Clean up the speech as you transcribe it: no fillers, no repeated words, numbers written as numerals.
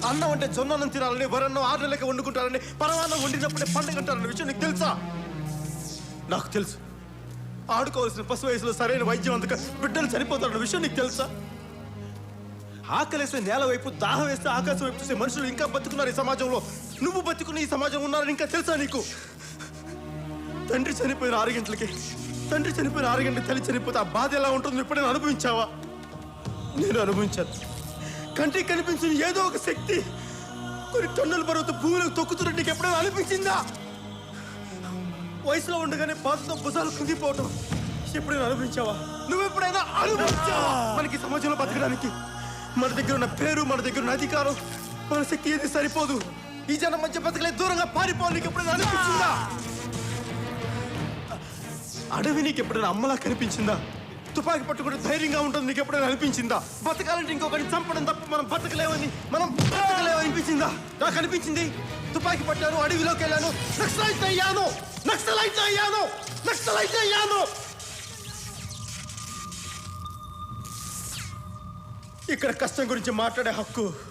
అన్నం అంటే జొన్నన్నం తినాలని, వరన్నం 6 నెలలకి వండుకుంటారని, పరమాన్నం వండినప్పుడే పండుగ అంటారన్న విషయం నీకు తెలుసా? నాకు తెలుసు. ఆడుకోవాల్సిన పశు వయసులో సరైన వైద్యం అందుక బిడ్డలు చనిపోతారన్న విషయం నీకు తెలుసా? ఆకలేస్తే నేల వైపు, దాహం వేస్తే ఆకాశం వైపు చూసే మనుషులు ఇంకా బతుకున్నారు ఈ సమాజంలో. నువ్వు బతుకున్న ఈ సమాజం ఉన్నారని ఇంకా తెలుసా నీకు? తండ్రి చనిపోయిన 6 గంటలకి, తల్లి చనిపోతే ఆ బాధ ఎలా ఉంటుందో ఎప్పుడైనా అనుభవించావా? నేను అనుభవించాను. కంటికి కనిపించిన ఏదో ఒక శక్తి కొన్ని టన్నుల బరువుతో భూమిలోకి తొక్కుతున్నట్టు నీకు ఎప్పుడైనా అనిపించిందా? వయసులో ఉండగానే బాధతో భుజాలు కుంగిపోవటం ఎప్పుడైనా అనుభవించావా? నువ్వెప్పుడైనా అనుభవించావా? మనకి సమాజంలో బతకడానికి మన దగ్గర ఉన్న పేరు, మన దగ్గర ఉన్న అధికారం, మన శక్తి ఏది సరిపోదు. ఈ జనం మధ్య బతకలే, దూరంగా పారిపోవాలి నీకు ఎప్పుడైనా అనిపించిందా? అడవి నీకు ఎప్పుడైనా అమ్మలా కనిపించిందా? తుపాకీ పట్టుకుంటే ధైర్యంగా ఉంటుంది నీకు ఎప్పుడైనా అనిపించిందా? బతకాలంటే ఇంకొకరిని చంపడం తప్ప మనం బతకలేమని అనిపించిందా? నాకు అనిపించింది. తుపాకీ పట్టాను, అడవిలోకి వెళ్ళాను, నక్సలైట్ అయ్యాను. ఇక్కడ కష్టం గురించి మాట్లాడే హక్కు